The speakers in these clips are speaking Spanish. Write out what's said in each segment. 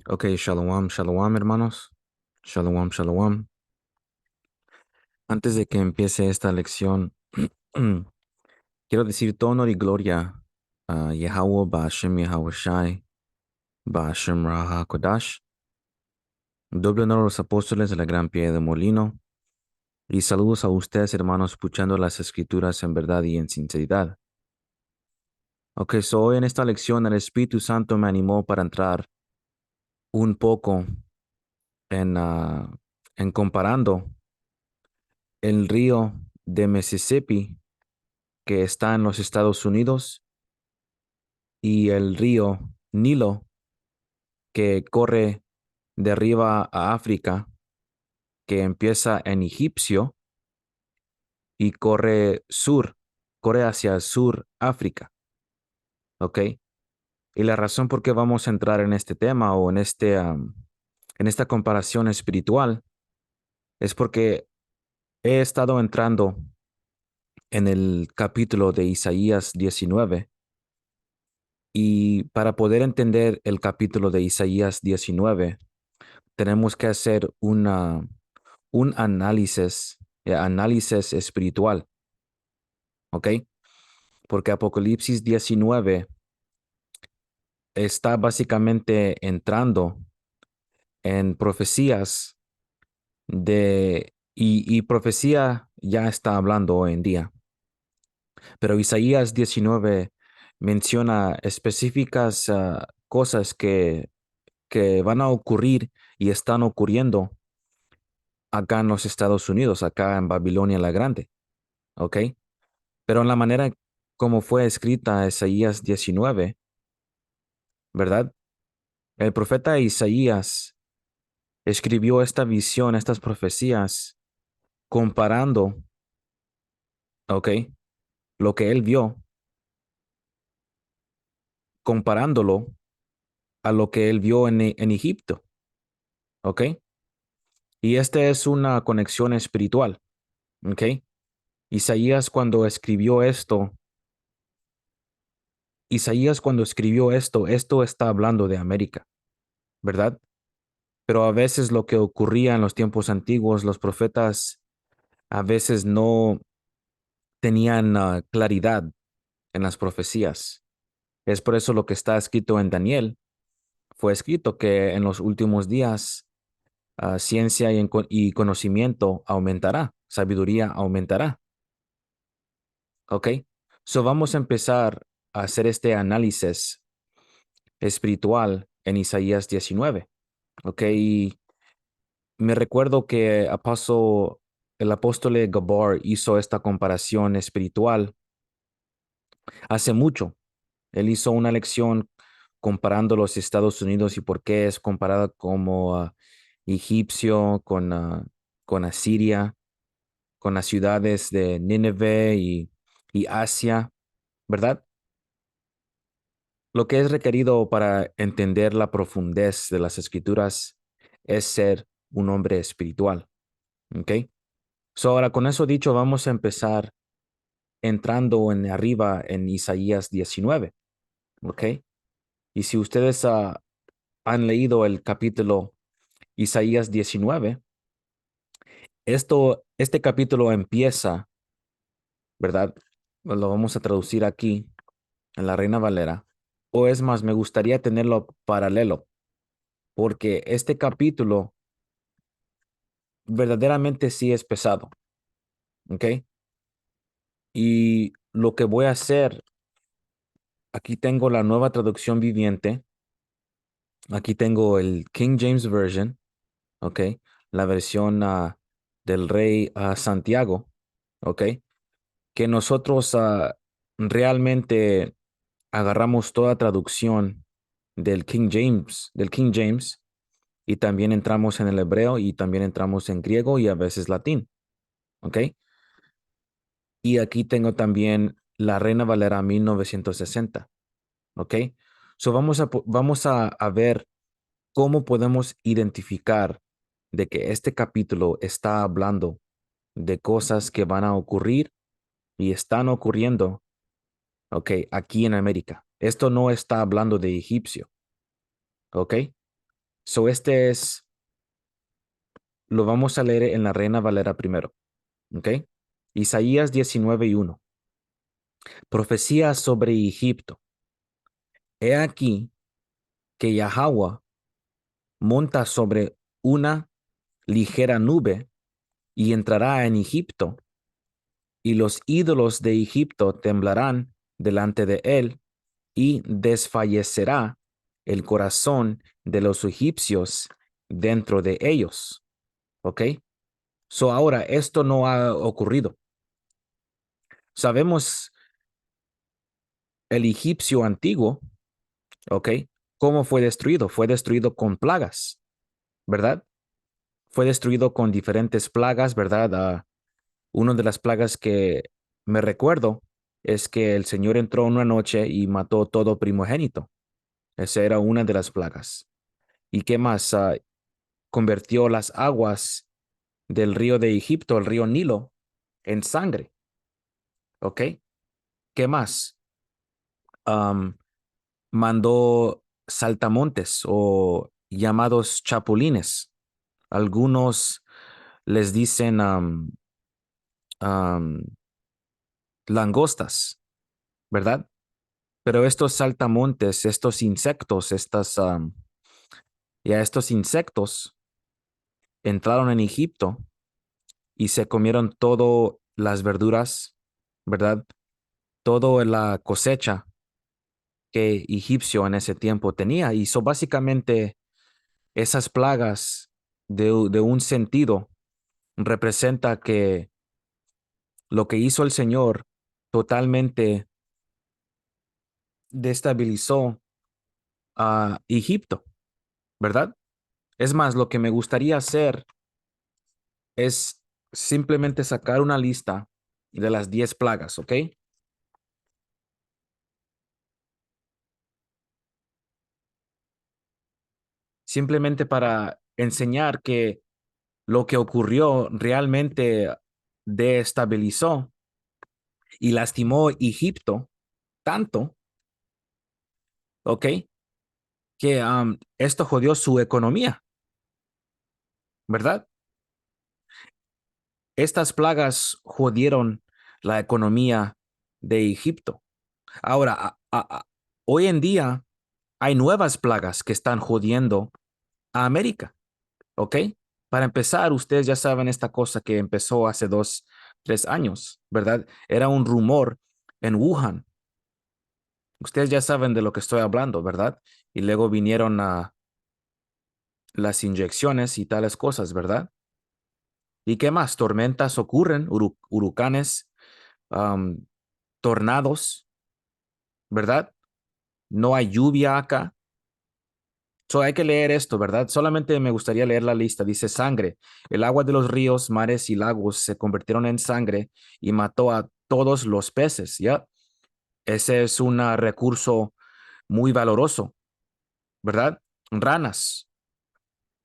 Ok, shalom, shalom, hermanos. Shalom, shalom. Antes de que empiece esta lección, quiero decir todo honor y gloria a Yahweh, Ba'ashem Yahweh Shai, Ba'ashem Raha Kodash. Doble honor a los apóstoles de la gran piedra de molino. Y saludos a ustedes, hermanos, escuchando las escrituras en verdad y en sinceridad. Ok, hoy en esta lección el Espíritu Santo me animó para entrar un poco en, en comparando el río de Mississippi que está en los Estados Unidos y el río Nilo que corre de arriba a África, que empieza en Egipcio y corre hacia sur África, ¿ok? Y la razón por qué vamos a entrar en este tema o en esta comparación espiritual es porque he estado entrando en el capítulo de Isaías 19. Y para poder entender el capítulo de Isaías 19, tenemos que hacer un análisis espiritual, ¿ok? Porque Apocalipsis 19 está básicamente entrando en profecías y profecía ya está hablando hoy en día, pero Isaías 19 menciona específicas cosas que van a ocurrir y están ocurriendo acá en los Estados Unidos, acá en Babilonia la Grande, ¿ok? Pero en la manera como fue escrita Isaías 19, ¿verdad? El profeta Isaías escribió esta visión, estas profecías, comparando, ¿ok? Lo que él vio, comparándolo a lo que él vio en Egipto, ¿ok? Y esta es una conexión espiritual, ¿ok? Isaías cuando escribió esto, esto está hablando de América, ¿verdad? Pero a veces lo que ocurría en los tiempos antiguos, los profetas a veces no tenían claridad en las profecías. Es por eso lo que está escrito en Daniel. Fue escrito que en los últimos días ciencia y conocimiento aumentará, sabiduría aumentará. ¿Ok? So vamos a empezar a hacer este análisis espiritual en Isaías 19. ¿Ok? Y me recuerdo que el apóstol Gabar hizo esta comparación espiritual hace mucho. Él hizo una lección comparando los Estados Unidos y por qué es comparada como egipcio con Asiria, con las ciudades de Nínive y Asia, ¿verdad? Lo que es requerido para entender la profundez de las escrituras es ser un hombre espiritual, ¿ok? So ahora con eso dicho, vamos a empezar entrando en arriba en Isaías 19, ¿ok? Y si ustedes han leído el capítulo Isaías 19, este capítulo empieza, ¿verdad? Lo vamos a traducir aquí en la Reina Valera. O es más, me gustaría tenerlo paralelo, porque este capítulo verdaderamente sí es pesado, ¿ok? Y lo que voy a hacer, aquí tengo la nueva traducción viviente, aquí tengo el King James Version, ¿ok? La versión del rey Santiago, ¿ok? Que nosotros realmente agarramos toda traducción del King James, y también entramos en el hebreo y también entramos en griego y a veces latín, ¿ok? Y aquí tengo también la Reina Valera 1960, ¿ok? So vamos a ver cómo podemos identificar de que este capítulo está hablando de cosas que van a ocurrir y están ocurriendo, ¿ok? Aquí en América. Esto no está hablando de egipcio, ¿ok? So lo vamos a leer en la Reina Valera primero, ¿ok? Isaías 19:1. Profecía sobre Egipto. He aquí que Yahweh monta sobre una ligera nube y entrará en Egipto, y los ídolos de Egipto temblarán delante de él, y desfallecerá el corazón de los egipcios dentro de ellos. ¿Ok? So ahora, esto no ha ocurrido. Sabemos el egipcio antiguo, ¿ok? ¿Cómo fue destruido? Fue destruido con plagas, ¿verdad? Fue destruido con diferentes plagas, ¿verdad? Una de las plagas que me recuerdo es que el Señor entró una noche y mató todo primogénito. Esa era una de las plagas. ¿Y qué más? Convirtió las aguas del río de Egipto, el río Nilo, en sangre. ¿Ok? ¿Qué más? Am, Mandó saltamontes o llamados chapulines. Algunos les dicen am, langostas, ¿verdad? Pero estos saltamontes, estos insectos, estos insectos entraron en Egipto y se comieron todas las verduras, ¿verdad? Toda la cosecha que egipcio en ese tiempo tenía. Y son básicamente esas plagas de un sentido representa que lo que hizo el Señor totalmente destabilizó a Egipto, ¿verdad? Es más, lo que me gustaría hacer es simplemente sacar una lista de las 10 plagas, ¿ok? Simplemente para enseñar que lo que ocurrió realmente destabilizó y lastimó Egipto tanto, ¿ok? Que esto jodió su economía, ¿verdad? Estas plagas jodieron la economía de Egipto. Ahora, hoy en día hay nuevas plagas que están jodiendo a América, ¿ok? Para empezar, ustedes ya saben esta cosa que empezó hace 2, 3 años, ¿verdad? Era un rumor en Wuhan. Ustedes ya saben de lo que estoy hablando, ¿verdad? Y luego vinieron a las inyecciones y tales cosas, ¿verdad? ¿Y qué más? Tormentas ocurren, huracanes, am, tornados, ¿verdad? No hay lluvia acá. So hay que leer esto, ¿verdad? Solamente me gustaría leer la lista. Dice sangre. El agua de los ríos, mares y lagos se convirtieron en sangre y mató a todos los peces, ¿ya? Ese es un recurso muy valoroso, ¿verdad? Ranas.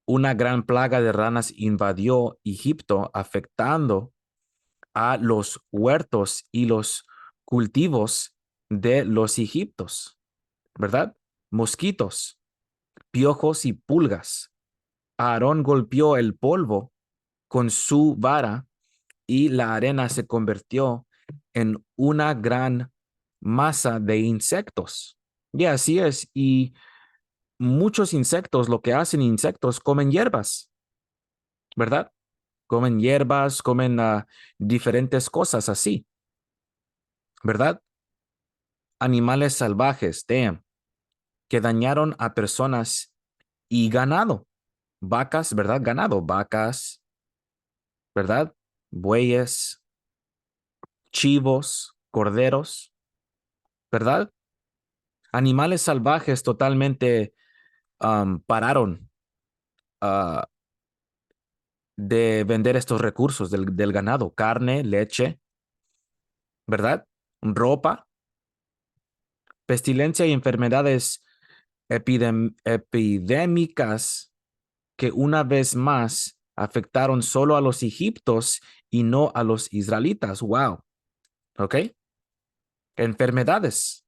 Una gran plaga de ranas invadió Egipto, afectando a los huertos y los cultivos de los egiptos, ¿verdad? Mosquitos, piojos y pulgas. Aarón golpeó el polvo con su vara y la arena se convirtió en una gran masa de insectos. Y así es. Y muchos insectos, lo que hacen insectos, comen hierbas, ¿verdad? Comen hierbas, comen diferentes cosas así, ¿verdad? Animales salvajes, damn, que dañaron a personas y ganado. Vacas, ¿verdad? Ganado, vacas, ¿verdad? Bueyes, chivos, corderos, ¿verdad? Animales salvajes totalmente pararon ah, de vender estos recursos del ganado, carne, leche, ¿verdad? Ropa, pestilencia y enfermedades epidémicas que una vez más afectaron solo a los egipcios y no a los israelitas. Wow. ¿Ok? Enfermedades.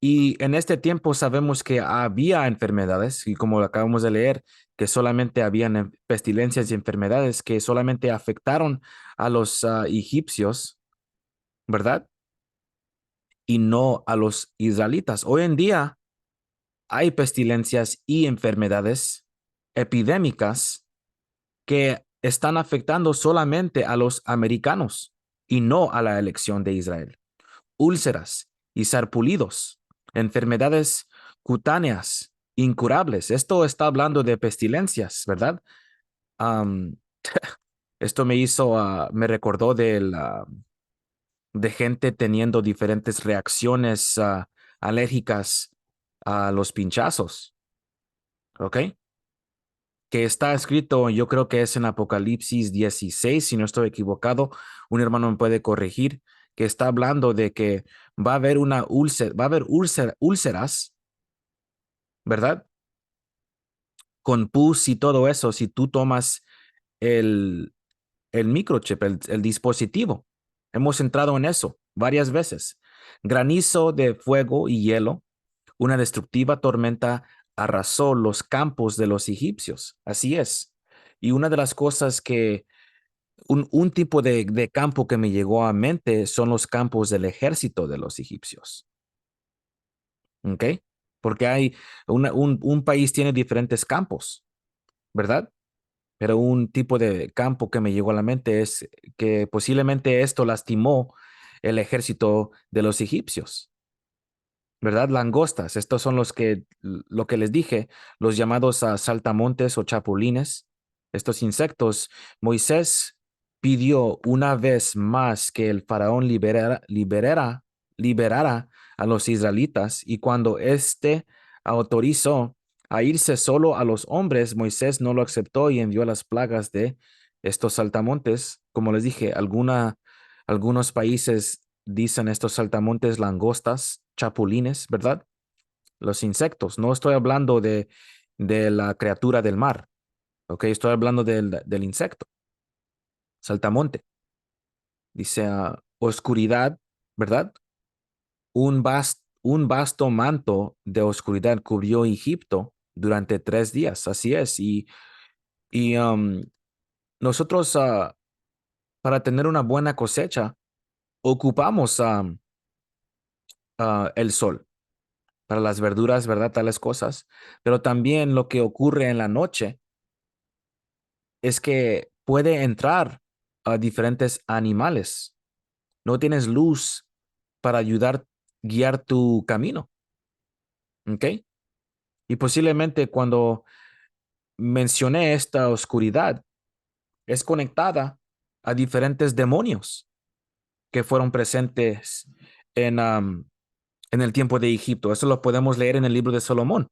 Y en este tiempo sabemos que había enfermedades, y como lo acabamos de leer, que solamente habían pestilencias y enfermedades que solamente afectaron a los egipcios, ¿verdad? Y no a los israelitas. Hoy en día hay pestilencias y enfermedades epidémicas que están afectando solamente a los americanos y no a la elección de Israel. Úlceras y sarpullidos, enfermedades cutáneas incurables. Esto está hablando de pestilencias, ¿verdad? Am, esto me recordó de gente teniendo diferentes reacciones alérgicas a los pinchazos, ¿ok? Que está escrito, yo creo que es en Apocalipsis 16, si no estoy equivocado, un hermano me puede corregir, que está hablando de que va a haber una úlcera, va a haber úlceras, ¿verdad? Con pus y todo eso, si tú tomas el, el microchip, el dispositivo. Hemos entrado en eso varias veces. Granizo de fuego y hielo, una destructiva tormenta arrasó los campos de los egipcios. Así es. Y una de las cosas un tipo de campo que me llegó a mente son los campos del ejército de los egipcios. ¿Ok? Porque un país tiene diferentes campos, ¿verdad? Pero un tipo de campo que me llegó a la mente es que posiblemente esto lastimó el ejército de los egipcios. ¿Verdad? Langostas, estos son lo que les dije, los llamados saltamontes o chapulines, estos insectos. Moisés pidió una vez más que el faraón liberara a los israelitas, y cuando éste autorizó a irse solo a los hombres, Moisés no lo aceptó y envió las plagas de estos saltamontes. Como les dije, algunos países dicen estos saltamontes langostas, chapulines, ¿verdad? Los insectos. No estoy hablando de la criatura del mar, ¿ok? Estoy hablando del insecto, saltamonte. Dice oscuridad, ¿verdad? Un vasto manto de oscuridad cubrió Egipto durante 3 días, así es. Y nosotros, para tener una buena cosecha, ocupamos el sol para las verduras, ¿verdad? Tales cosas. Pero también lo que ocurre en la noche es que puede entrar a diferentes animales. No tienes luz para guiar tu camino, ¿ok? Y posiblemente cuando mencioné esta oscuridad, es conectada a diferentes demonios que fueron presentes en, am, en el tiempo de Egipto. Eso lo podemos leer en el libro de Salomón,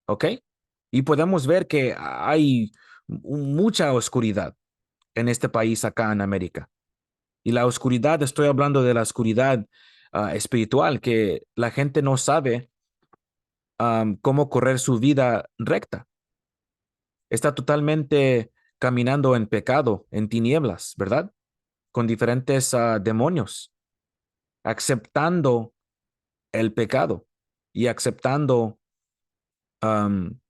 ¿ok? Y podemos ver que hay mucha oscuridad en este país acá en América. Y la oscuridad, estoy hablando de la oscuridad espiritual, que la gente no sabe cómo correr su vida recta. Está totalmente caminando en pecado, en tinieblas, ¿verdad? Con diferentes demonios, aceptando el pecado y aceptando am,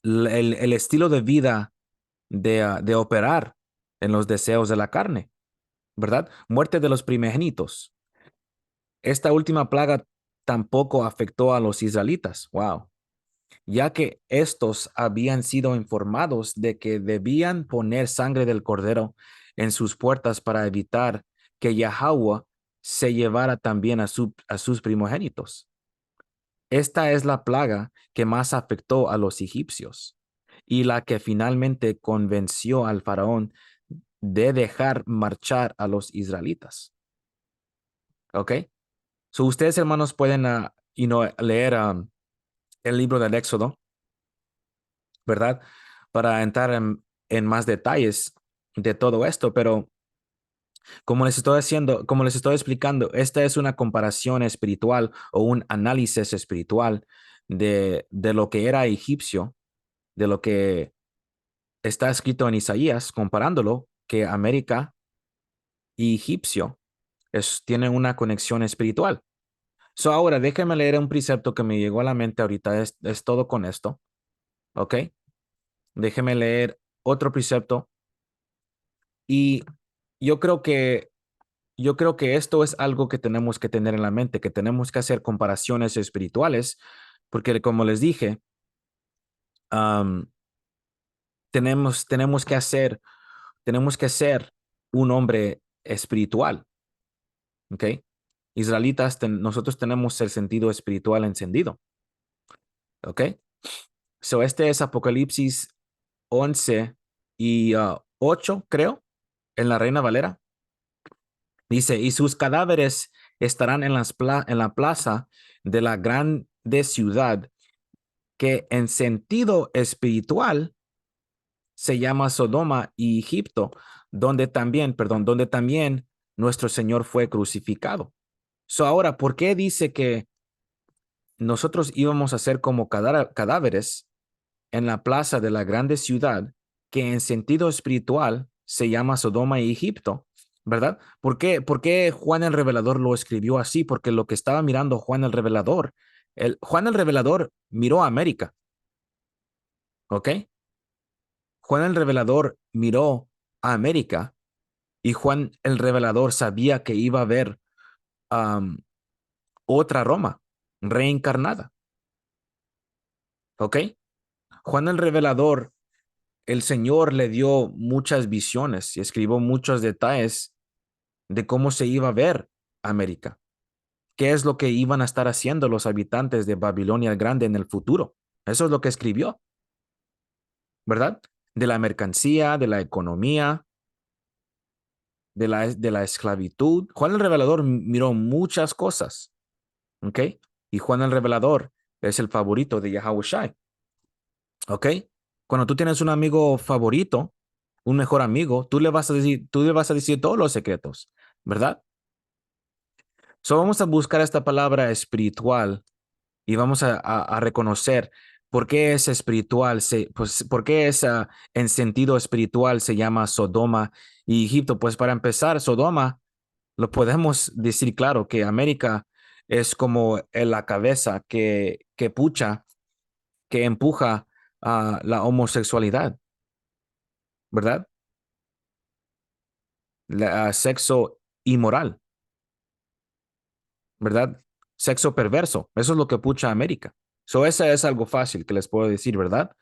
el estilo de vida de operar en los deseos de la carne, ¿verdad? Muerte de los primogénitos. Esta última plaga tampoco afectó a los israelitas, wow, ya que estos habían sido informados de que debían poner sangre del cordero en sus puertas para evitar que Yahweh se llevara también a sus primogénitos. Esta es la plaga que más afectó a los egipcios y la que finalmente convenció al faraón de dejar marchar a los israelitas. ¿Ok? So ustedes, hermanos, pueden leer el libro del Éxodo, ¿verdad? Para entrar en más detalles de todo esto, pero como les estoy explicando, esta es una comparación espiritual o un análisis espiritual de lo que era egipcio, de lo que está escrito en Isaías, comparándolo, que América y egipcio tienen una conexión espiritual. So ahora déjeme leer un precepto que me llegó a la mente ahorita. Es todo con esto. ¿Ok? Déjeme leer otro precepto. Y yo creo que, yo creo que esto es algo que tenemos que tener en la mente, que tenemos que hacer comparaciones espirituales, porque como les dije, am, tenemos que ser un hombre espiritual. ¿Ok? Israelitas, nosotros tenemos el sentido espiritual encendido. ¿Ok? So este es Apocalipsis 11 y 8, creo, en la Reina Valera. Dice, y sus cadáveres estarán en la plaza de la grande ciudad que en sentido espiritual se llama Sodoma y Egipto, donde también nuestro Señor fue crucificado. So ahora, ¿por qué dice que nosotros íbamos a ser como cadáveres en la plaza de la grande ciudad que en sentido espiritual se llama Sodoma y Egipto? ¿Verdad? Por qué Juan el Revelador lo escribió así? Porque lo que estaba mirando Juan el Revelador, Juan el Revelador miró a América, ¿ok? Juan el Revelador miró a América y Juan el Revelador sabía que iba a haber am, otra Roma reencarnada, ¿ok? Juan el Revelador, el Señor le dio muchas visiones y escribió muchos detalles de cómo se iba a ver América, qué es lo que iban a estar haciendo los habitantes de Babilonia el Grande en el futuro. Eso es lo que escribió, ¿verdad? De la mercancía, de la economía, de la esclavitud. Juan el Revelador miró muchas cosas, ¿ok? Y Juan el Revelador es el favorito de Yahushua, ¿ok? Cuando tú tienes un amigo favorito, un mejor amigo, tú le vas a decir todos los secretos, ¿verdad? So vamos a buscar esta palabra espiritual y vamos a reconocer por qué es espiritual, pues, por qué esa en sentido espiritual se llama Sodoma y Egipto. Pues para empezar, Sodoma, lo podemos decir claro que América es como la cabeza que pucha, que empuja a la homosexualidad, ¿verdad? A sexo inmoral, ¿verdad? Sexo perverso. Eso es lo que pucha a América. So, esa es algo fácil que les puedo decir, ¿verdad?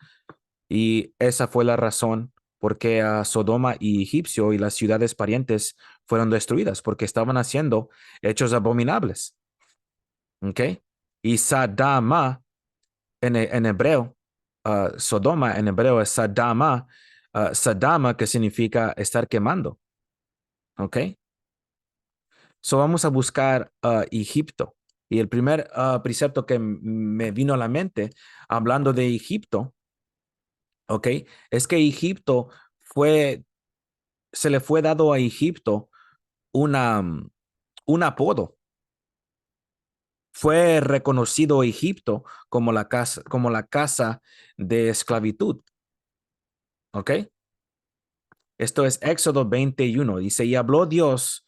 Y esa fue la razón por qué a Sodoma y Egipcio y las ciudades parientes fueron destruidas, porque estaban haciendo hechos abominables. ¿Ok? Y Sadama en hebreo, Sodoma en hebreo es Sadama, Sadama que significa estar quemando. ¿Ok? So vamos a buscar Egipto. Y el primer precepto que me vino a la mente hablando de Egipto, ¿ok? Es que Egipto fue se le fue dado a Egipto un apodo. Fue reconocido Egipto como la casa de esclavitud. ¿Ok? Esto es Éxodo 21. Dice, y habló Dios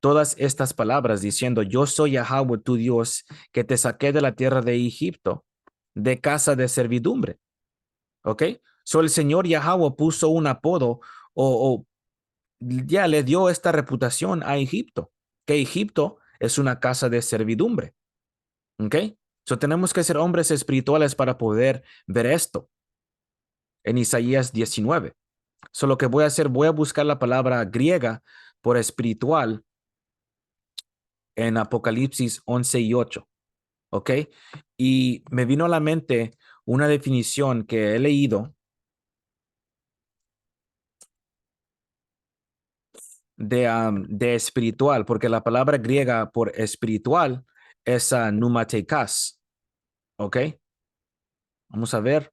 todas estas palabras diciendo, yo soy Yahweh tu Dios que te saqué de la tierra de Egipto, de casa de servidumbre. ¿Ok? So el Señor Yahweh puso un apodo o ya le dio esta reputación a Egipto, que Egipto es una casa de servidumbre. ¿Ok? So tenemos que ser hombres espirituales para poder ver esto en Isaías 19. So lo que voy a hacer, voy a buscar la palabra griega por espiritual en Apocalipsis 11 y 8. ¿Ok? Y me vino a la mente una definición que he leído de espiritual, porque la palabra griega por espiritual es pneumatikos. ¿Ok? Vamos a ver.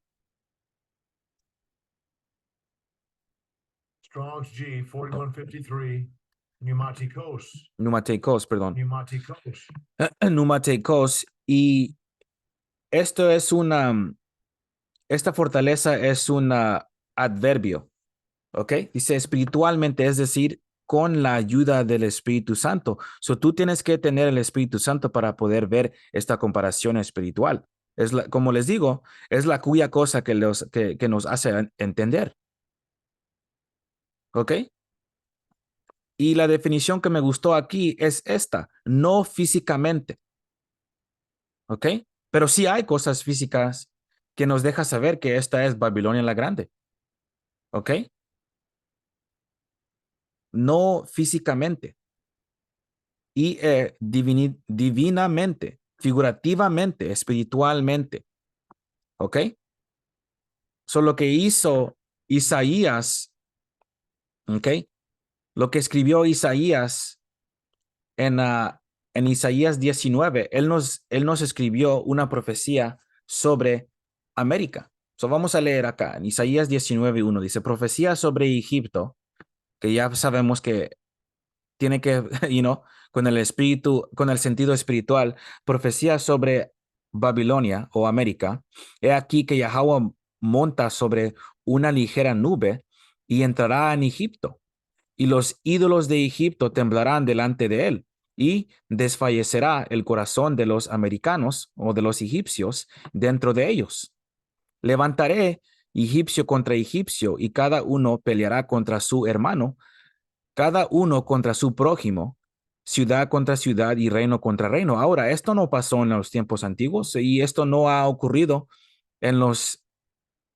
Strong's G 4153, pneumatikos. Pneumatikos, perdón. Pneumatikos. Pneumatikos. Y esto es esta fortaleza es un adverbio. ¿Ok? Dice espiritualmente, es decir, con la ayuda del Espíritu Santo. So, tú tienes que tener el Espíritu Santo para poder ver esta comparación espiritual. Como les digo, es la cuya cosa que nos hace entender. ¿Ok? Y la definición que me gustó aquí es esta, no físicamente. ¿Ok? Pero sí hay cosas físicas que nos deja saber que esta es Babilonia la Grande. ¿Ok? No físicamente. Y divinamente, figurativamente, espiritualmente. ¿Ok? Lo que hizo Isaías, ¿ok? Lo que escribió Isaías en, en Isaías 19, él nos escribió una profecía sobre América. Vamos a leer acá, en Isaías 19:1, dice, profecía sobre Egipto, que ya sabemos que tiene que, con el espíritu, con el sentido espiritual, profecía sobre Babilonia o América. He aquí que Yahweh monta sobre una ligera nube y entrará en Egipto, y los ídolos de Egipto temblarán delante de él, y desfallecerá el corazón de los americanos o de los egipcios dentro de ellos. Levantaré egipcio contra egipcio, y cada uno peleará contra su hermano, cada uno contra su prójimo, ciudad contra ciudad y reino contra reino. Ahora, esto no pasó en los tiempos antiguos y esto no ha ocurrido en los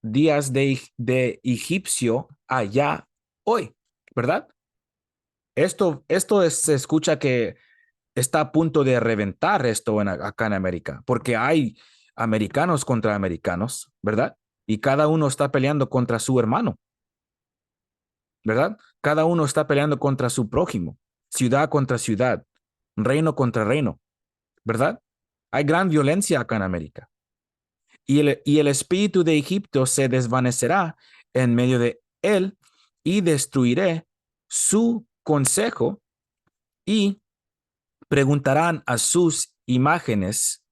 días de egipcio allá hoy, ¿verdad? Se escucha que está a punto de reventar esto acá en América, porque hay americanos contra americanos, ¿verdad? Y cada uno está peleando contra su hermano, ¿verdad? Cada uno está peleando contra su prójimo, ciudad contra ciudad, reino contra reino, ¿verdad? Hay gran violencia acá en América. Y el espíritu de Egipto se desvanecerá en medio de él y destruiré su consejo y preguntarán a sus imágenes,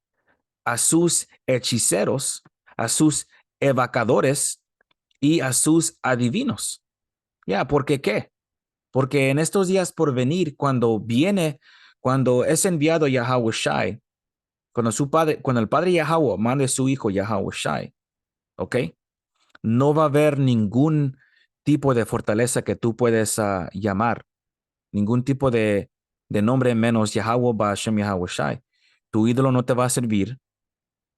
a sus hechiceros, a sus evocadores y a sus adivinos. Ya, ¿por qué qué? Porque en estos días por venir, cuando es enviado Yahweh Shai, cuando el padre Yahweh mande a su hijo Yahweh Shai, ¿ok? No va a haber ningún tipo de fortaleza que tú puedes llamar, ningún tipo de nombre menos Yahweh Ba'ashem Yahweh Shai. Tu ídolo no te va a servir,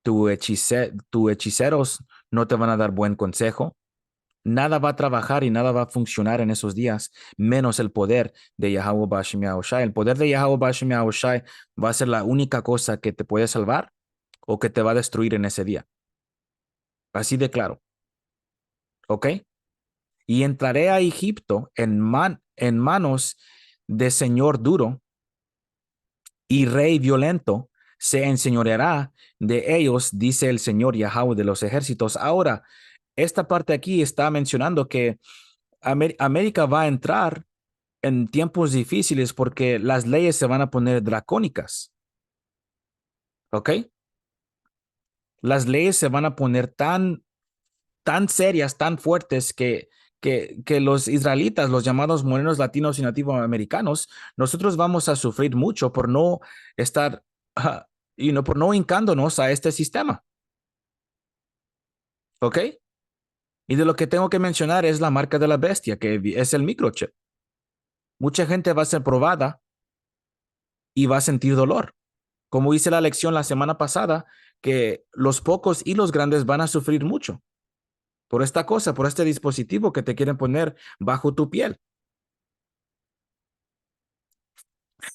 tus hechiceros no te van a dar buen consejo, nada va a trabajar y nada va a funcionar en esos días, menos el poder de Yahweh Ba'ashem Yahweh Shai. El poder de Yahweh Ba'ashem Yahweh Shai va a ser la única cosa que te puede salvar o que te va a destruir en ese día. Así de claro, ¿ok? Y entraré a Egipto en manos de señor duro y rey violento, se enseñoreará de ellos, dice el Señor Yahweh de los ejércitos. Ahora, esta parte aquí está mencionando que América va a entrar en tiempos difíciles porque las leyes se van a poner dracónicas, ¿ok? Las leyes se van a poner tan serias, tan fuertes que los israelitas, los llamados morenos latinos y nativoamericanos, nosotros vamos a sufrir mucho por no estar, por no hincándonos a este sistema, ¿ok? Y de lo que tengo que mencionar es la marca de la bestia, que es el microchip. Mucha gente va a ser probada y va a sentir dolor. Como hice la lección la semana pasada, que los pocos y los grandes van a sufrir mucho por esta cosa, por este dispositivo que te quieren poner bajo tu piel.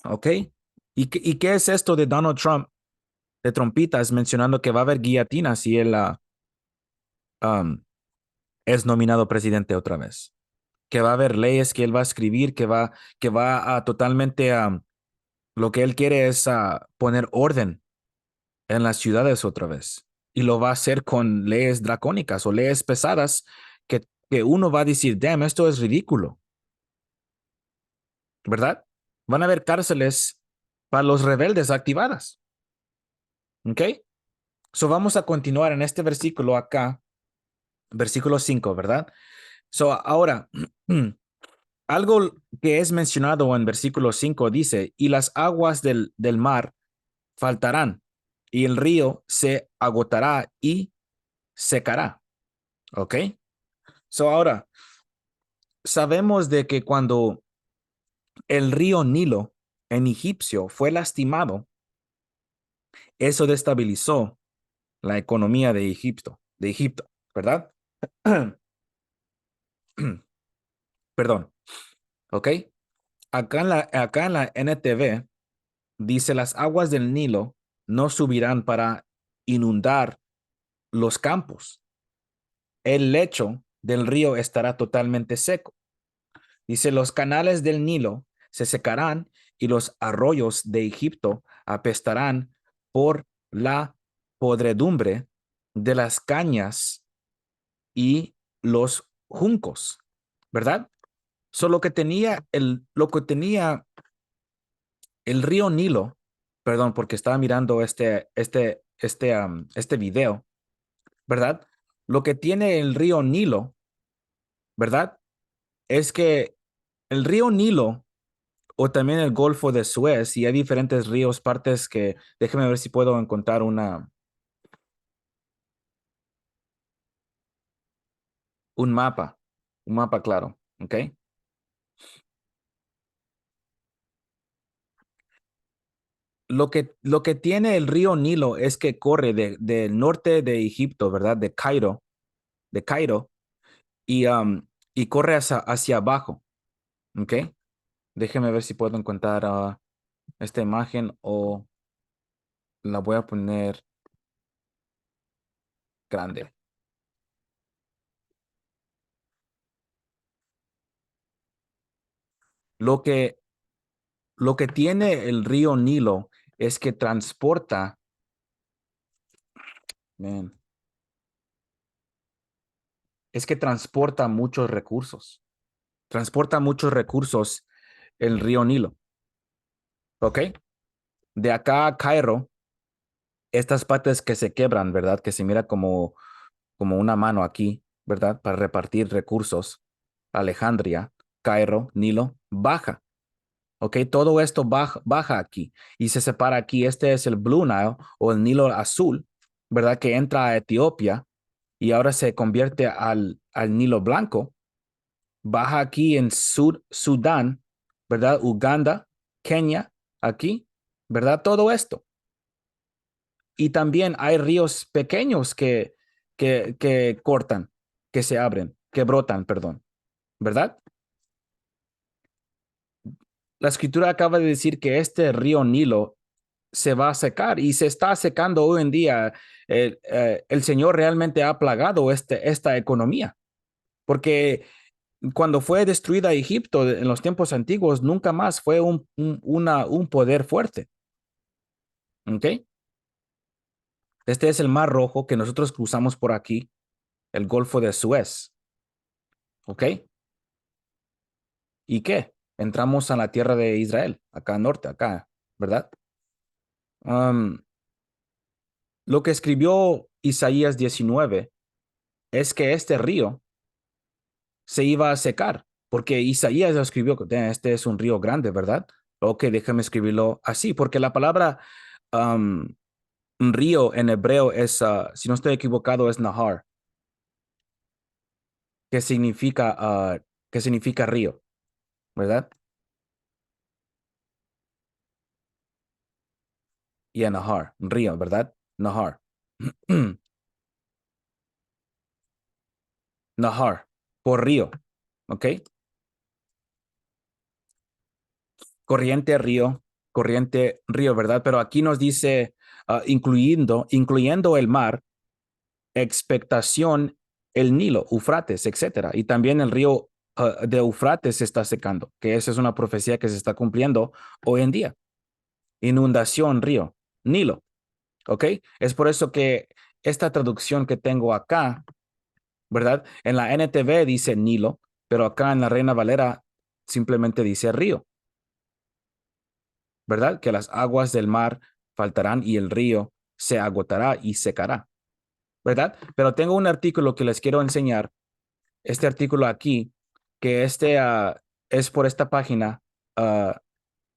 ¿Ok? ¿Y qué es esto de Donald Trump, de trompitas, mencionando que va a haber guillotinas si él um, es nominado presidente otra vez? Que va a haber leyes que él va a escribir, que va a totalmente, lo que él quiere es poner orden en las ciudades otra vez. Y lo va a hacer con leyes dracónicas o leyes pesadas que uno va a decir, damn, esto es ridículo, ¿verdad? Van a haber cárceles para los rebeldes activadas. ¿Ok? Vamos a continuar en este versículo acá, versículo 5, ¿verdad? Ahora, algo que es mencionado en versículo 5 dice, y las aguas del mar faltarán, y el río se agotará y secará. ¿Ok? So ahora, sabemos de que cuando el río Nilo en egipcio fue lastimado, eso destabilizó la economía de Egipto, ¿verdad? Perdón, ¿ok? Acá en la NTV dice las aguas del Nilo no subirán para inundar los campos. El lecho del río estará totalmente seco. Dice, los canales del Nilo se secarán y los arroyos de Egipto apestarán por la podredumbre de las cañas y los juncos, ¿verdad? Lo que tenía el río Nilo, perdón, porque estaba mirando este video, ¿verdad? Lo que tiene el río Nilo, ¿verdad? Es que el río Nilo o también el Golfo de Suez, y hay diferentes ríos, partes que, déjeme ver si puedo encontrar un mapa, claro, ¿ok? Lo que tiene el río Nilo es que corre del norte de Egipto, ¿verdad? De Cairo, y corre hacia abajo, ¿ok? Déjeme ver si puedo encontrar esta imagen o la voy a poner grande. Lo que, lo que tiene el río Nilo es que transporta, man, es que transporta muchos recursos. Transporta muchos recursos el río Nilo, ¿ok? De acá a Cairo, estas partes que se quebran, ¿verdad? Que se mira como una mano aquí, ¿verdad? Para repartir recursos. Alejandría, Cairo, Nilo, baja. ¿Ok? Todo esto baja aquí y se separa aquí. Este es el Blue Nile o el Nilo azul, ¿verdad? Que entra a Etiopía y ahora se convierte al Nilo blanco. Baja aquí en Sudán, ¿verdad? Uganda, Kenia, aquí, ¿verdad? Todo esto. Y también hay ríos pequeños que cortan, que se abren, que brotan, perdón, ¿verdad? La escritura acaba de decir que este río Nilo se va a secar y se está secando hoy en día. El Señor realmente ha plagado esta economía, porque cuando fue destruida Egipto en los tiempos antiguos, nunca más fue un poder fuerte. ¿Ok? Este es el Mar Rojo que nosotros cruzamos por aquí, el Golfo de Suez. ¿Ok? ¿Y qué? Entramos a la tierra de Israel, acá norte, acá, ¿verdad? Um, lo que escribió Isaías 19 es que este río se iba a secar, porque Isaías escribió que este es un río grande, ¿verdad? Ok, déjame escribirlo así, porque la palabra um, río en hebreo es, si no estoy equivocado, es nahar, que significa, que significa río, ¿verdad? Y a nahar, río, ¿verdad? Nahar. Nahar, por río, ¿ok? Corriente, río, ¿verdad? Pero aquí nos dice, incluyendo el mar, expectación, el Nilo, Eufrates, etcétera. Y también el río de Eufrates se está secando, que esa es una profecía que se está cumpliendo hoy en día. Inundación, río, Nilo, ¿ok? Es por eso que esta traducción que tengo acá, ¿verdad? En la NTV dice Nilo, pero acá en la Reina Valera simplemente dice río, ¿verdad? Que las aguas del mar faltarán y el río se agotará y secará, ¿verdad? Pero tengo un artículo que les quiero enseñar, este artículo aquí, que es por esta página,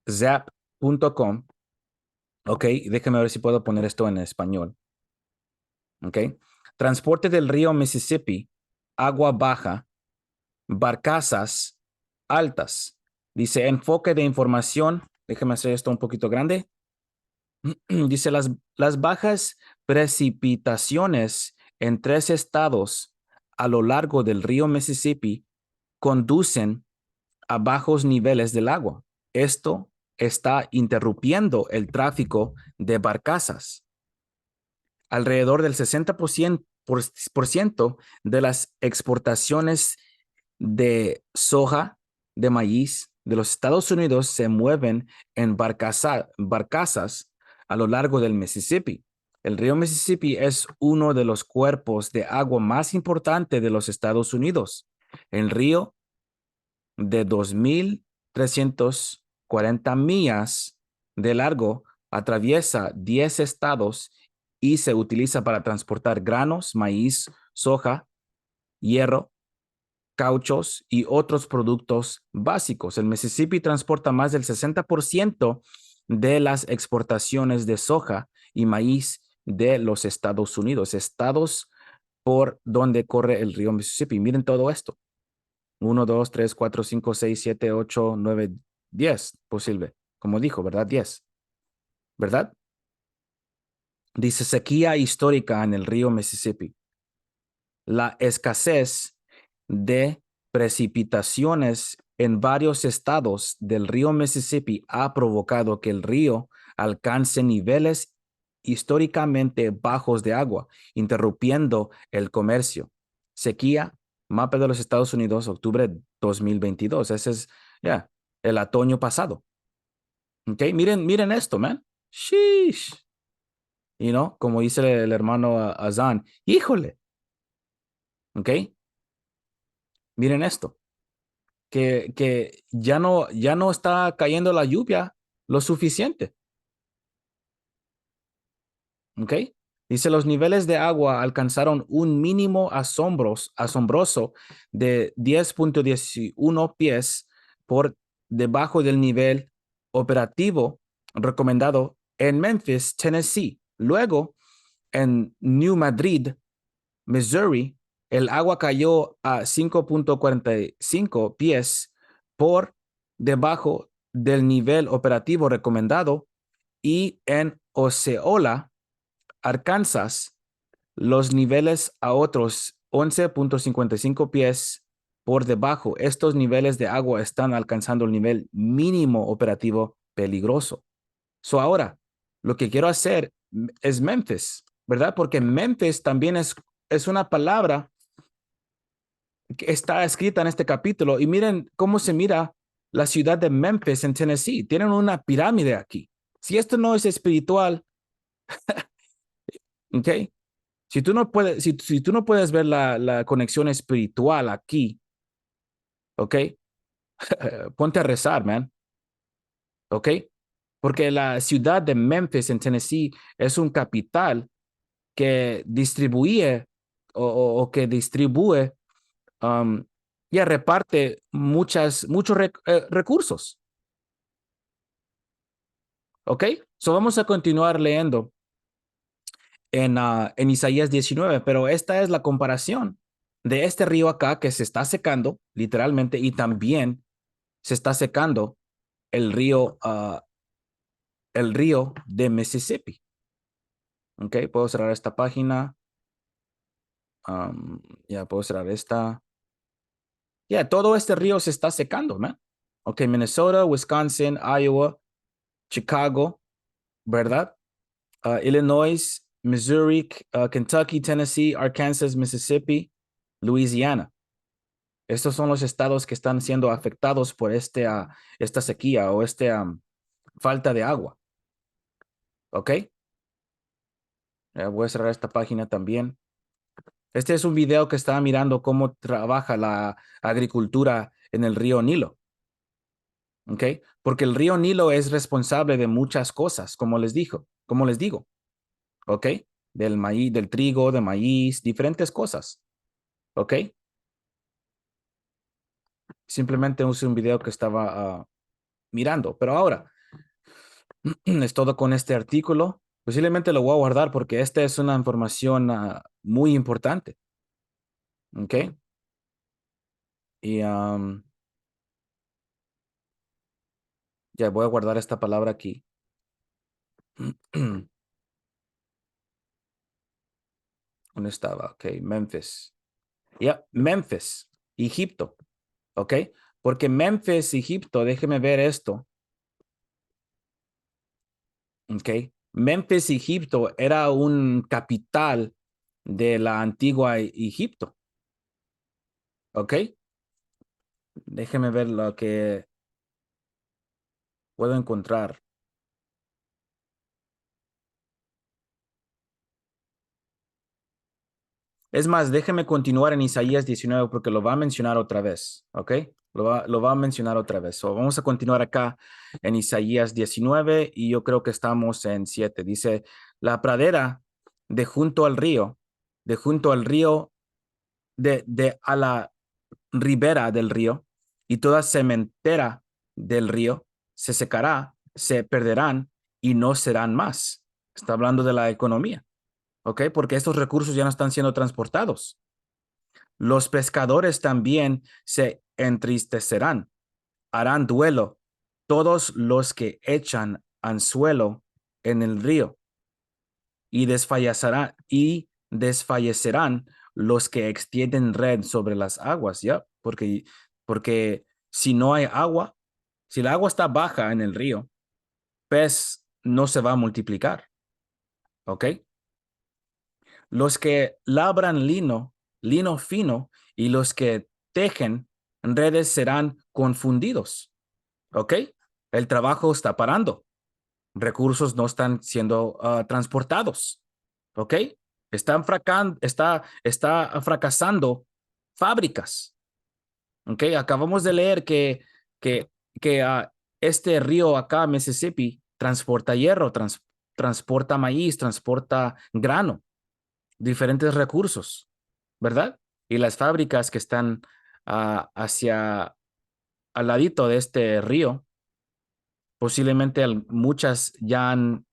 zap.com. Ok, déjame ver si puedo poner esto en español. Ok. Transporte del río Mississippi, agua baja, barcazas altas. Dice enfoque de información. Déjame hacer esto un poquito grande. Dice las bajas precipitaciones en 3 estados a lo largo del río Mississippi conducen a bajos niveles del agua. Esto está interrumpiendo el tráfico de barcazas. Alrededor del 60% de las exportaciones de soja, de maíz de los Estados Unidos se mueven en barcazas a lo largo del Mississippi. El río Mississippi es uno de los cuerpos de agua más importantes de los Estados Unidos. El río de 2,340 millas de largo atraviesa 10 estados y se utiliza para transportar granos, maíz, soja, hierro, cauchos y otros productos básicos. El Mississippi transporta más del 60% de las exportaciones de soja y maíz de los Estados Unidos, estados por donde corre el río Mississippi. Miren todo esto. 1, 2, 3, 4, 5, 6, 7, 8, 9, 10 posible. Como dijo, ¿verdad? 10. ¿Verdad? Dice sequía histórica en el río Mississippi. La escasez de precipitaciones en varios estados del río Mississippi ha provocado que el río alcance niveles históricamente bajos de agua, interrumpiendo el comercio. Sequía, mapa de los Estados Unidos, octubre 2022. Ese es ya el otoño pasado. Ok, miren esto, man. Sheesh. Como dice el hermano Azan, híjole. Ok, miren esto. Que ya no está cayendo la lluvia lo suficiente. ¿Ok? Dice, los niveles de agua alcanzaron un mínimo asombroso de 10,11 pies por debajo del nivel operativo recomendado en Memphis, Tennessee. Luego, en New Madrid, Missouri, el agua cayó a 5,45 pies por debajo del nivel operativo recomendado y en Osceola, Arkansas, los niveles a otros 11,55 pies por debajo. Estos niveles de agua están alcanzando el nivel mínimo operativo peligroso. Ahora, lo que quiero hacer es Memphis, ¿verdad? Porque Memphis también es una palabra que está escrita en este capítulo. Y miren cómo se mira la ciudad de Memphis en Tennessee. Tienen una pirámide aquí. Si esto no es espiritual, ¿ok? Si tú no puedes ver la conexión espiritual aquí, ¿ok? Ponte a rezar, man, ¿ok? Porque la ciudad de Memphis en Tennessee es un capital que distribuye o que distribuye y reparte muchos recursos, ¿ok? Vamos a continuar leyendo en Isaías 19, pero esta es la comparación de este río acá que se está secando literalmente y también se está secando el río de Mississippi. Ok, puedo cerrar esta página. Ya puedo cerrar esta. Ya, todo este río se está secando, man. Ok, Minnesota, Wisconsin, Iowa, Chicago, ¿verdad? Illinois, Missouri, Kentucky, Tennessee, Arkansas, Mississippi, Louisiana. Estos son los estados que están siendo afectados por esta sequía o falta de agua. ¿Ok? Voy a cerrar esta página también. Este es un video que estaba mirando cómo trabaja la agricultura en el río Nilo. ¿Ok? Porque el río Nilo es responsable de muchas cosas, como les digo. ¿Ok? Del maíz, del trigo, de maíz, diferentes cosas. ¿Ok? Simplemente es un video que estaba mirando. Pero ahora, es todo con este artículo. Posiblemente lo voy a guardar porque esta es una información muy importante. ¿Ok? Y ya voy a guardar esta palabra aquí. ¿Dónde estaba? Ok, Memphis. Ya, Memphis, Egipto. ¿Ok? Porque Memphis, Egipto, déjeme ver esto. ¿Ok? Memphis, Egipto, era un capital de la antigua Egipto. ¿Ok? Déjeme ver lo que puedo encontrar. Es más, déjeme continuar en Isaías 19 porque lo va a mencionar otra vez. ¿Ok? Lo va a mencionar otra vez. So, vamos a continuar acá en Isaías 19 y yo creo que estamos en 7. Dice, la pradera de junto al río, de a la ribera del río y toda sementera del río se secará, se perderán y no serán más. Está hablando de la economía, ¿ok? Porque estos recursos ya no están siendo transportados. Los pescadores también se entristecerán, harán duelo todos los que echan anzuelo en el río y desfallecerán los que extienden red sobre las aguas, ¿ya? Porque si no hay agua, si la agua está baja en el río, pez no se va a multiplicar, ¿ok? Los que labran lino fino, y los que tejen redes serán confundidos, ¿ok? El trabajo está parando, recursos no están siendo transportados, ¿ok? Está fracasando fábricas, ¿ok? Acabamos de leer que, que este río acá, Mississippi, transporta hierro, transporta maíz, transporta grano, diferentes recursos, ¿verdad? Y las fábricas que están hacia al ladito de este río, posiblemente muchas ya han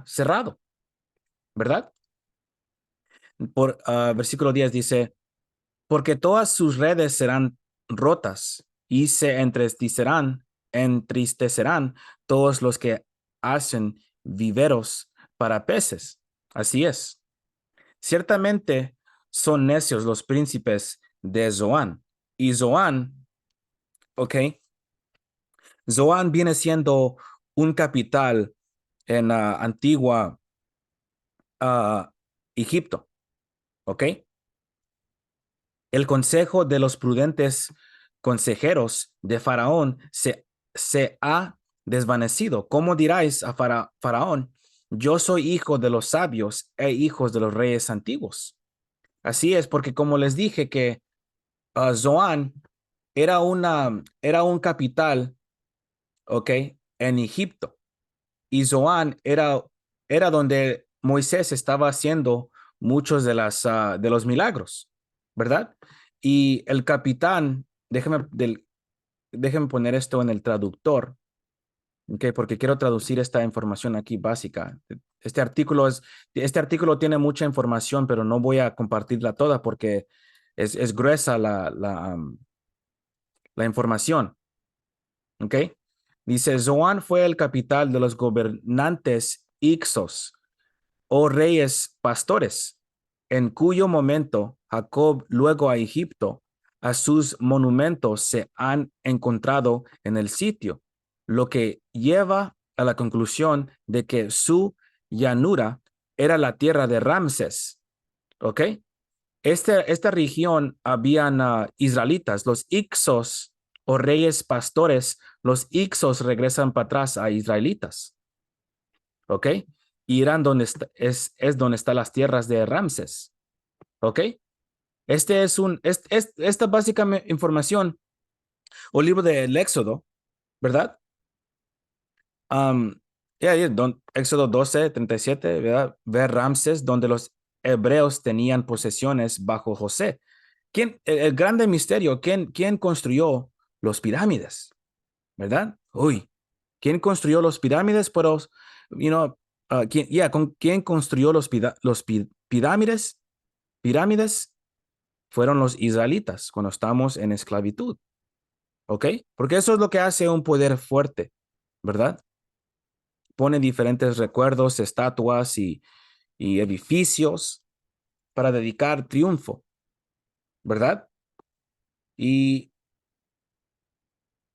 cerrado, ¿verdad? Versículo 10 dice, porque todas sus redes serán rotas y se entristecerán todos los que hacen viveros para peces. Así es. Ciertamente son necios los príncipes de Zoán. Y Zoán, ok, Zoán viene siendo un capital en la antigua Egipto, ok. El consejo de los prudentes consejeros de Faraón se ha desvanecido. ¿Cómo diráis a Faraón? Yo soy hijo de los sabios e hijos de los reyes antiguos. Así es, porque como les dije que Zoán era un capital, ¿ok? En Egipto. Y Zoán era donde Moisés estaba haciendo muchos de los milagros, ¿verdad? Y el capitán, déjeme poner esto en el traductor, ¿ok? Porque quiero traducir esta información aquí básica. Este artículo tiene mucha información, pero no voy a compartirla toda porque es gruesa la información, ¿ok? Dice, Zoán fue el capital de los gobernantes Ixos, o reyes pastores, en cuyo momento Jacob luego a Egipto, a sus monumentos se han encontrado en el sitio, lo que lleva a la conclusión de que su llanura era la tierra de Ramses, ¿ok? Esta región habían israelitas, los Ixos o reyes pastores, los Ixos regresan para atrás a israelitas, ¿ok? Y Irán es donde están las tierras de Ramses, ¿ok? Esta básica información o libro del Éxodo, ¿verdad? Um, Éxodo 12:37, ¿verdad? Ver Ramses, donde los hebreos tenían posesiones bajo José. el grande misterio, quién construyó los pirámides? ¿Verdad? Uy, ¿quién construyó los pirámides? Pero, ¿quién construyó pirámides? Pirámides fueron los israelitas cuando estamos en esclavitud, ¿ok? Porque eso es lo que hace un poder fuerte, ¿verdad? Pone diferentes recuerdos, estatuas y edificios para dedicar triunfo, ¿verdad? Y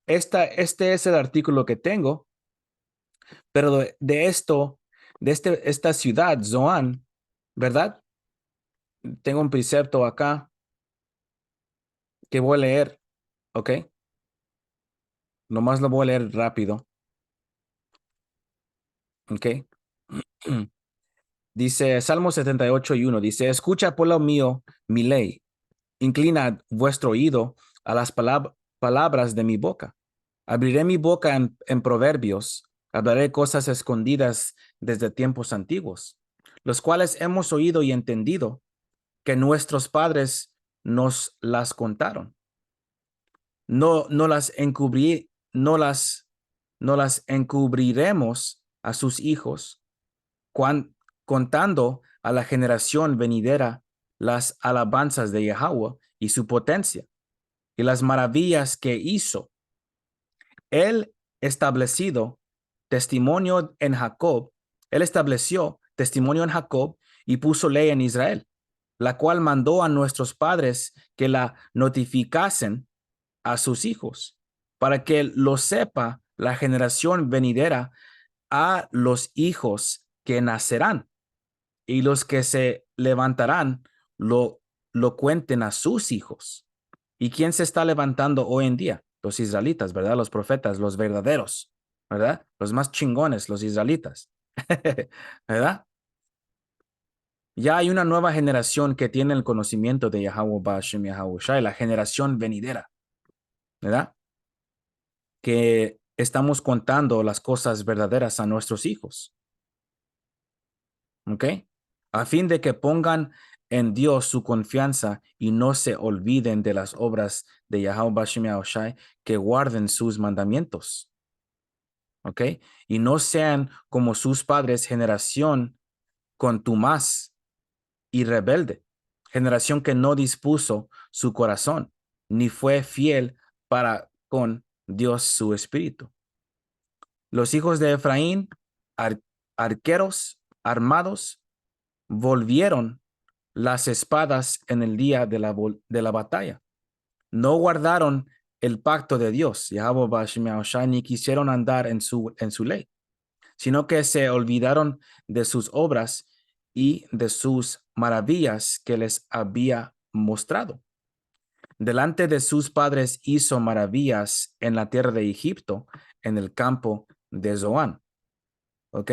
este es el artículo que tengo, pero esta ciudad, Zoán, ¿verdad? Tengo un precepto acá que voy a leer, ¿ok? Nomás lo voy a leer rápido, ¿ok? Dice Salmo 78:1, dice, escucha, pueblo mío, mi ley, inclina vuestro oído a las palabras de mi boca. Abriré mi boca en proverbios, hablaré cosas escondidas desde tiempos antiguos, los cuales hemos oído y entendido que nuestros padres nos las contaron. No las encubriremos a sus hijos, contando a la generación venidera las alabanzas de Yahweh y su potencia y las maravillas que hizo. Él establecido testimonio en Jacob, él estableció testimonio en Jacob y puso ley en Israel, la cual mandó a nuestros padres que la notificasen a sus hijos, para que lo sepa la generación venidera a los hijos que nacerán y los que se levantarán lo cuenten a sus hijos. ¿Y quién se está levantando hoy en día? Los israelitas, ¿verdad? Los profetas, los verdaderos, ¿verdad? Los más chingones, los israelitas, ¿verdad? Ya hay una nueva generación que tiene el conocimiento de Yahweh Bashem, Yahweh Shai, la generación venidera, ¿verdad? Que estamos contando las cosas verdaderas a nuestros hijos, ¿ok? A fin de que pongan en Dios su confianza y no se olviden de las obras de Yahweh Bashem Yahweh Shai, que guarden sus mandamientos, ¿ok? Y no sean como sus padres, generación contumaz y rebelde, generación que no dispuso su corazón, ni fue fiel para con Dios su espíritu. Los hijos de Efraín, arqueros armados, volvieron las espadas en el día de la batalla. No guardaron el pacto de Dios, Yahweh Bashem Yahweh Shai, ni quisieron andar en su ley, sino que se olvidaron de sus obras y de sus maravillas que les había mostrado. Delante de sus padres hizo maravillas en la tierra de Egipto, en el campo de Zoán. ¿Ok?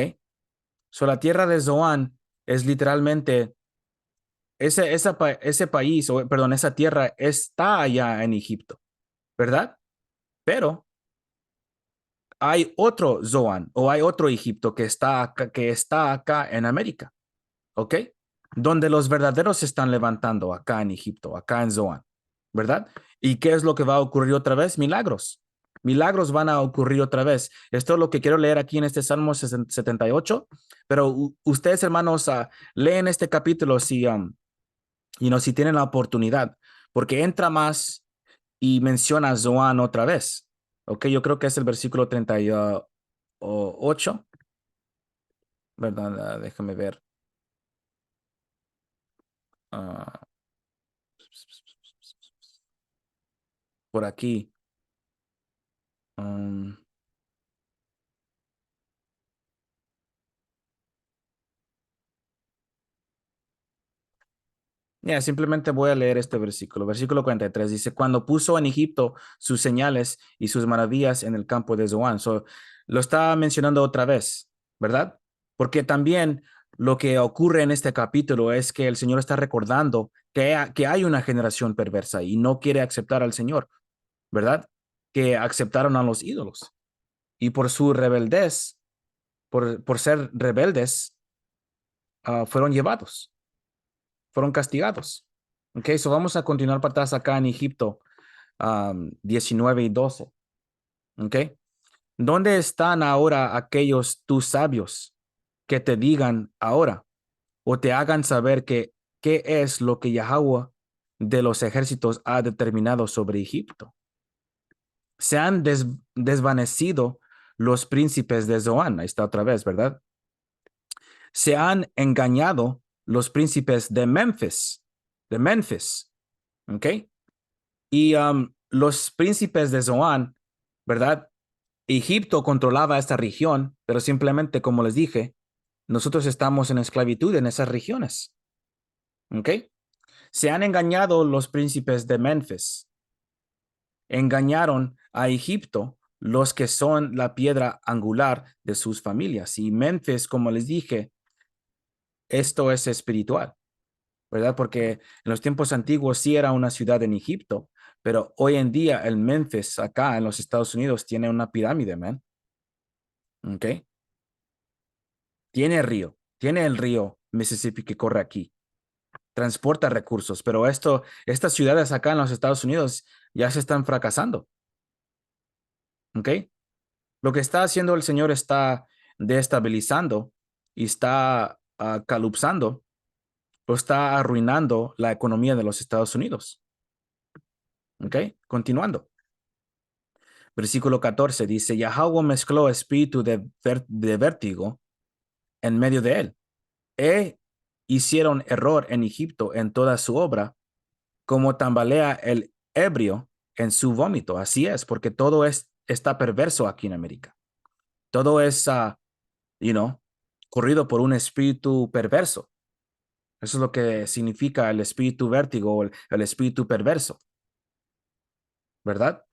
So, la tierra de Zoán es literalmente ese país, o perdón, esa tierra está allá en Egipto, ¿verdad? Pero hay otro Zoán o hay otro Egipto que está acá en América, ¿ok? Donde los verdaderos se están levantando acá en Egipto, acá en Zoán, ¿verdad? ¿Y qué es lo que va a ocurrir otra vez? Milagros. Milagros van a ocurrir otra vez. Esto es lo que quiero leer aquí en este Salmo 78, pero ustedes, hermanos, leen este capítulo si tienen la oportunidad, porque entra más y menciona a Zoán otra vez. Ok, yo creo que es el versículo 38, ¿verdad? Déjame ver. Ah, por aquí. Um, simplemente voy a leer este versículo. Versículo 43 dice, cuando puso en Egipto sus señales y sus maravillas en el campo de Zoán. Lo está mencionando otra vez, ¿verdad? Porque también lo que ocurre en este capítulo es que el Señor está recordando que hay una generación perversa y no quiere aceptar al Señor, ¿verdad? Que aceptaron a los ídolos. Y por su rebeldez, por ser rebeldes, fueron llevados, fueron castigados. Ok, so vamos a continuar para atrás acá en Egipto, 19 y 12. Ok. ¿Dónde están ahora aquellos tus sabios que te digan ahora o te hagan saber que qué es lo que Yahweh de los ejércitos ha determinado sobre Egipto? Se han desvanecido los príncipes de Zoán. Ahí está otra vez, ¿verdad? Se han engañado los príncipes de Memphis, ¿ok? Y los príncipes de Zoán, ¿verdad? Egipto controlaba esta región, pero simplemente, como les dije, nosotros estamos en esclavitud en esas regiones, ¿ok? Se han engañado los príncipes de Memphis, engañaron a Egipto, los que son la piedra angular de sus familias. Y Memphis, como les dije, esto es espiritual, ¿verdad? Porque en los tiempos antiguos sí era una ciudad en Egipto, pero hoy en día el Memphis acá en los Estados Unidos tiene una pirámide, man. ¿Ok? Tiene el río Mississippi que corre aquí, transporta recursos, pero estas ciudades acá en los Estados Unidos ya se están fracasando. ¿Ok? Lo que está haciendo el Señor está destabilizando y está calupsando o está arruinando la economía de los Estados Unidos. ¿Ok? Continuando. Versículo 14 dice, Yahweh mezcló espíritu de vértigo en medio de él. Hicieron error en Egipto en toda su obra, como tambalea el ebrio en su vómito. Así es, porque está perverso aquí en América. Todo es, corrido por un espíritu perverso. Eso es lo que significa el espíritu vértigo o el espíritu perverso, ¿verdad?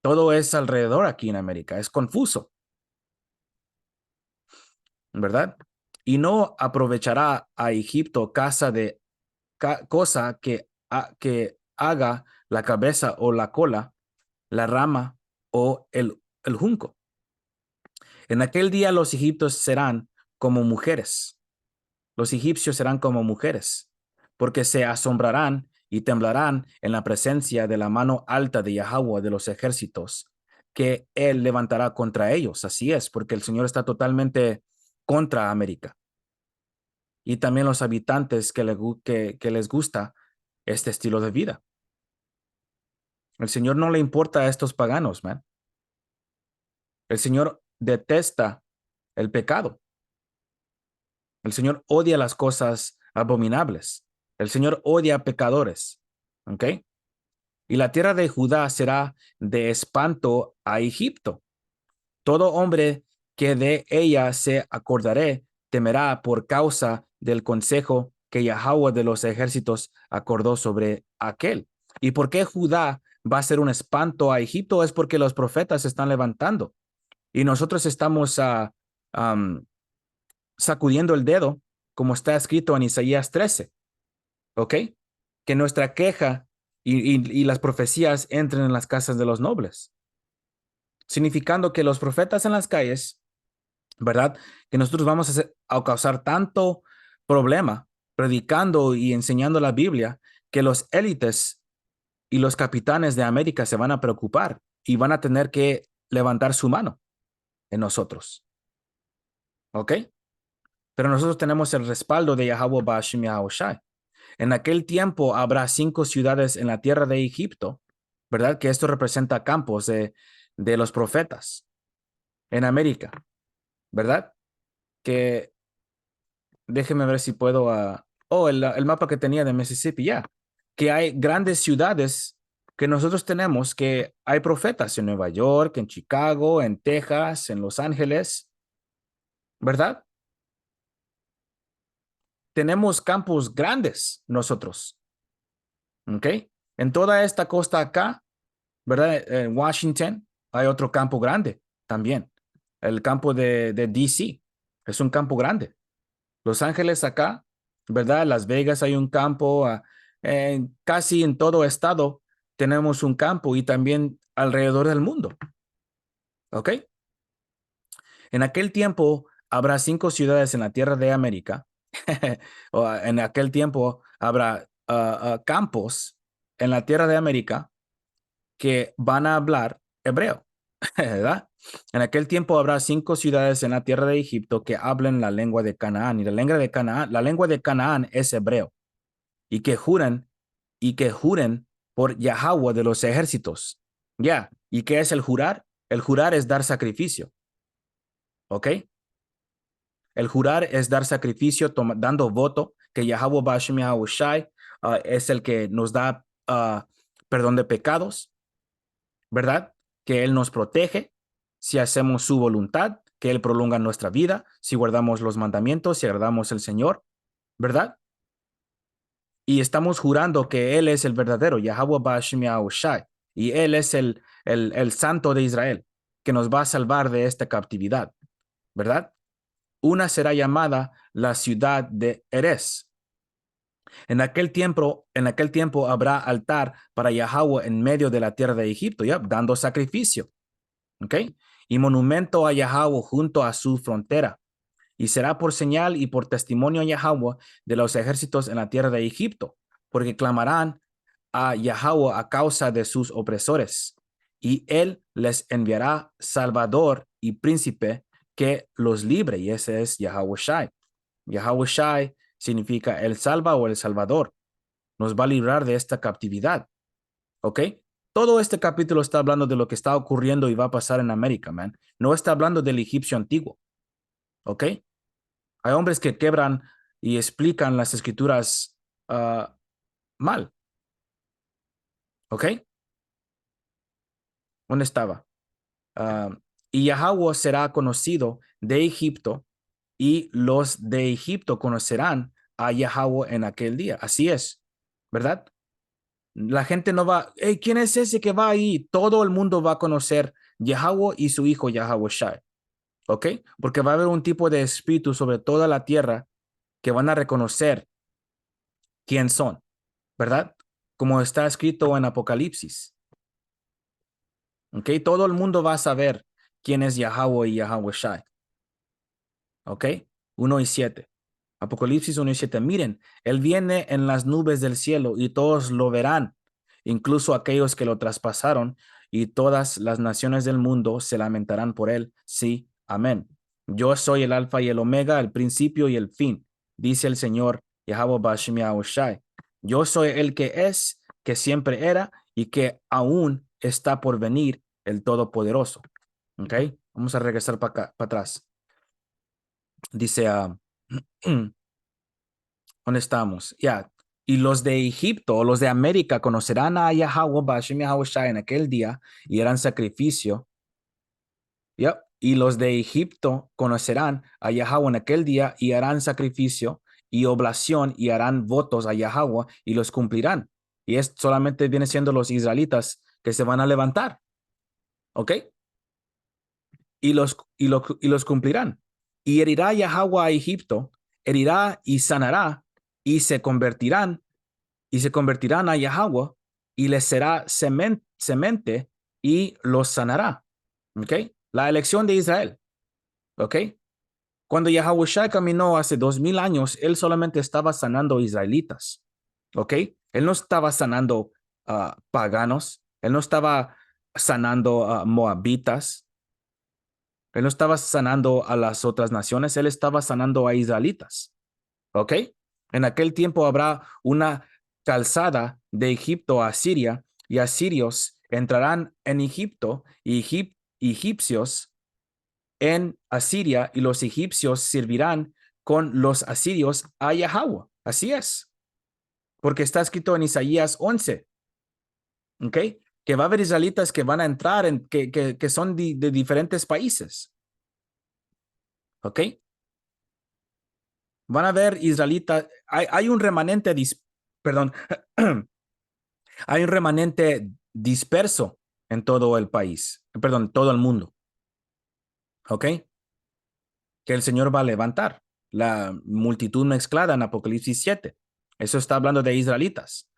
Todo es alrededor aquí en América, es confuso, ¿verdad? Y no aprovechará a Egipto cosa que haga la cabeza o la cola, la rama o el junco. En aquel día los egipcios serán como mujeres. Los egipcios serán como mujeres, porque se asombrarán y temblarán en la presencia de la mano alta de Yahweh de los ejércitos, que él levantará contra ellos. Así es, porque el Señor está totalmente contra América. Y también los habitantes que les gusta este estilo de vida. El Señor no le importa a estos paganos, man. El Señor detesta el pecado. El Señor odia las cosas abominables. El Señor odia a pecadores. ¿Ok? Y la tierra de Judá será de espanto a Egipto. Todo hombre que de ella se acordaré temerá por causa del consejo que Yahweh de los ejércitos acordó sobre aquel. ¿Y por qué Judá va a ser un espanto a Egipto? Es porque los profetas se están levantando y nosotros estamos sacudiendo el dedo, como está escrito en Isaías 13, ¿ok? Que nuestra queja y las profecías entren en las casas de los nobles, significando que los profetas en las calles, ¿verdad? Que nosotros vamos a causar tanto problema predicando y enseñando la Biblia que los élites y los capitanes de América se van a preocupar y van a tener que levantar su mano en nosotros, ¿ok? Pero nosotros tenemos el respaldo de Yahweh Bashim Yahushai. En aquel tiempo habrá 5 ciudades en la tierra de Egipto, ¿verdad? Que esto representa campos de los profetas en América, ¿verdad? Que déjeme ver si puedo. El mapa que tenía de Mississippi, ya. Que hay grandes ciudades que nosotros tenemos, que hay profetas en Nueva York, en Chicago, en Texas, en Los Ángeles, ¿verdad? Tenemos campos grandes nosotros, ¿ok? En toda esta costa acá, ¿verdad? En Washington hay otro campo grande también. El campo de DC es un campo grande. Los Ángeles acá, ¿verdad? Las Vegas hay un campo. Casi en todo estado tenemos un campo y también alrededor del mundo. ¿Ok? En aquel tiempo habrá 5 ciudades en la tierra de América. En aquel tiempo habrá campos en la tierra de América que van a hablar hebreo, ¿verdad? En aquel tiempo habrá 5 ciudades en la tierra de Egipto que hablen la lengua de Canaán, y la lengua de Canaán es hebreo, y que juren por Yahweh de los ejércitos. Ya, ¿y qué es el jurar? El jurar es dar sacrificio, ¿ok? El jurar es dar sacrificio, dando voto que Yahweh Bashem Yahweh Shai es el que nos da perdón de pecados, ¿verdad? Que Él nos protege si hacemos su voluntad, que Él prolonga nuestra vida, si guardamos los mandamientos, si agradamos al Señor, ¿verdad? Y estamos jurando que Él es el verdadero, Yahweh Bashem Yahweh Shai, y Él es el santo de Israel, que nos va a salvar de esta captividad, ¿verdad? Una será llamada la ciudad de Erez. En aquel tiempo habrá altar para Yahweh en medio de la tierra de Egipto, ¿ya? Dando sacrificio, ¿ok? Y monumento a Yahweh junto a su frontera. Y será por señal y por testimonio a Yahweh de los ejércitos en la tierra de Egipto, porque clamarán a Yahweh a causa de sus opresores. Y Él les enviará Salvador y príncipe que los libre, y ese es Yahweh Shai. Yahweh Shai significa el salva o el salvador. Nos va a librar de esta captividad, ¿ok? Todo este capítulo está hablando de lo que está ocurriendo y va a pasar en América, man. No está hablando del egipcio antiguo, ¿ok? Hay hombres que quebran y explican las escrituras mal, ¿ok? ¿Dónde estaba? Uh, y Yahweh será conocido de Egipto y los de Egipto conocerán a Yahweh en aquel día. Así es, ¿verdad? La gente no va, hey, ¿quién es ese que va ahí? Todo el mundo va a conocer Yahweh y su hijo Yahweh Shai, ¿ok? Porque va a haber un tipo de espíritu sobre toda la tierra que van a reconocer quién son, ¿verdad? Como está escrito en Apocalipsis, ¿ok? Todo el mundo va a saber quién es Yahweh y Yahweh Shai, ¿ok? 1 y 7. Apocalipsis 1 y 7. Miren, Él viene en las nubes del cielo y todos lo verán, incluso aquellos que lo traspasaron, y todas las naciones del mundo se lamentarán por Él. Sí, amén. Yo soy el alfa y el omega, el principio y el fin, dice el Señor Yahweh Bashem Yahweh Shai. Yo soy el que es, que siempre era y que aún está por venir, el Todopoderoso. ¿Ok? Vamos a regresar para atrás. Dice, ¿dónde estamos? Ya. Y los de Egipto, los de América, conocerán a Yahweh Bashem Yahweh Shai en aquel día y harán sacrificio. Yep. Y los de Egipto conocerán a Yahweh en aquel día y harán sacrificio y oblación y harán votos a Yahweh y los cumplirán. Y es solamente viene siendo los israelitas que se van a levantar. ¿Ok? Y los cumplirán. Y herirá Yahweh a Egipto, herirá y sanará y se convertirán a Yahweh y les será semente y los sanará. ¿Ok? La elección de Israel. ¿Ok? Cuando Yahushua caminó hace 2000 años, él solamente estaba sanando israelitas. ¿Ok? Él no estaba sanando paganos. Él no estaba sanando moabitas. Él no estaba sanando a las otras naciones. Él estaba sanando a israelitas. ¿Ok? En aquel tiempo habrá una calzada de Egipto a Siria, y asirios entrarán en Egipto y egipcios en Asiria, y los egipcios servirán con los asirios a Yahweh. Así es, porque está escrito en Isaías 11, ¿ok? Que va a haber israelitas que van a entrar, que son de diferentes países, ¿ok? Van a haber israelitas, hay un remanente, perdón, hay un remanente disperso en todo el país, perdón, todo el mundo, ¿ok? Que el Señor va a levantar la multitud mezclada en Apocalipsis 7. Eso está hablando de israelitas.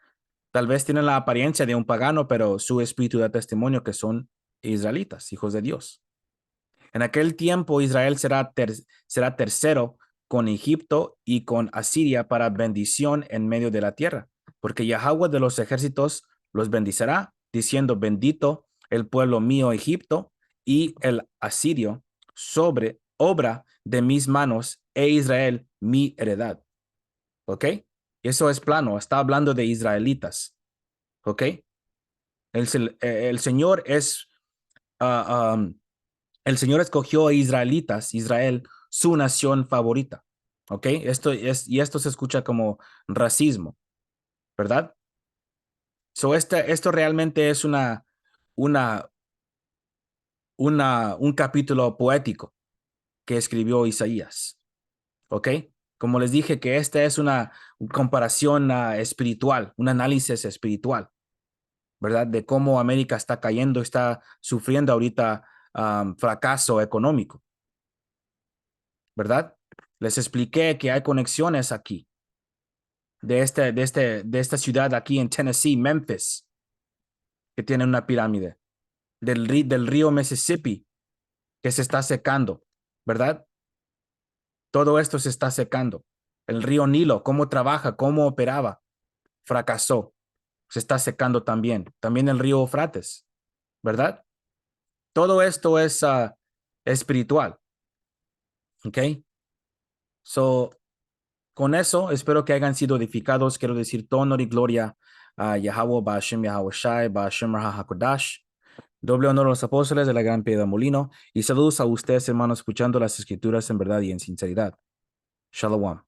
Tal vez tienen la apariencia de un pagano, pero su espíritu da testimonio que son israelitas, hijos de Dios. En aquel tiempo Israel será tercero con Egipto y con Asiria para bendición en medio de la tierra. porque Yahweh de los ejércitos los bendicirá, diciendo, bendito el pueblo mío Egipto y el asirio sobre obra de mis manos e Israel mi heredad. ¿Ok? Eso es plano, está hablando de israelitas. ¿Ok? El Señor es, el Señor escogió a israelitas, Israel, su nación favorita. ¿Ok? Y esto se escucha como racismo, ¿verdad? Esto realmente es una, un capítulo poético que escribió Isaías. ¿Ok? Como les dije, que esta es una comparación espiritual, un análisis espiritual, ¿verdad? De cómo América está cayendo, está sufriendo ahorita fracaso económico, ¿verdad? Les expliqué que hay conexiones aquí, de esta ciudad aquí en Tennessee, Memphis, que tiene una pirámide, del río Mississippi, que se está secando, ¿verdad? Todo esto se está secando. El río Nilo, cómo trabaja, cómo operaba, fracasó. Se está secando también. También el río Eufrates, ¿verdad? Todo esto es espiritual. ¿Ok? So, con eso, espero que hayan sido edificados. Quiero decir, todo honor y gloria a Yahweh, Ba'ashem, Yahweh Shai, Ba'ashem, Rahakodash. Doble honor a los apóstoles de la Gran Piedra Molino. Y saludos a ustedes, hermanos, escuchando las escrituras en verdad y en sinceridad. Shalom.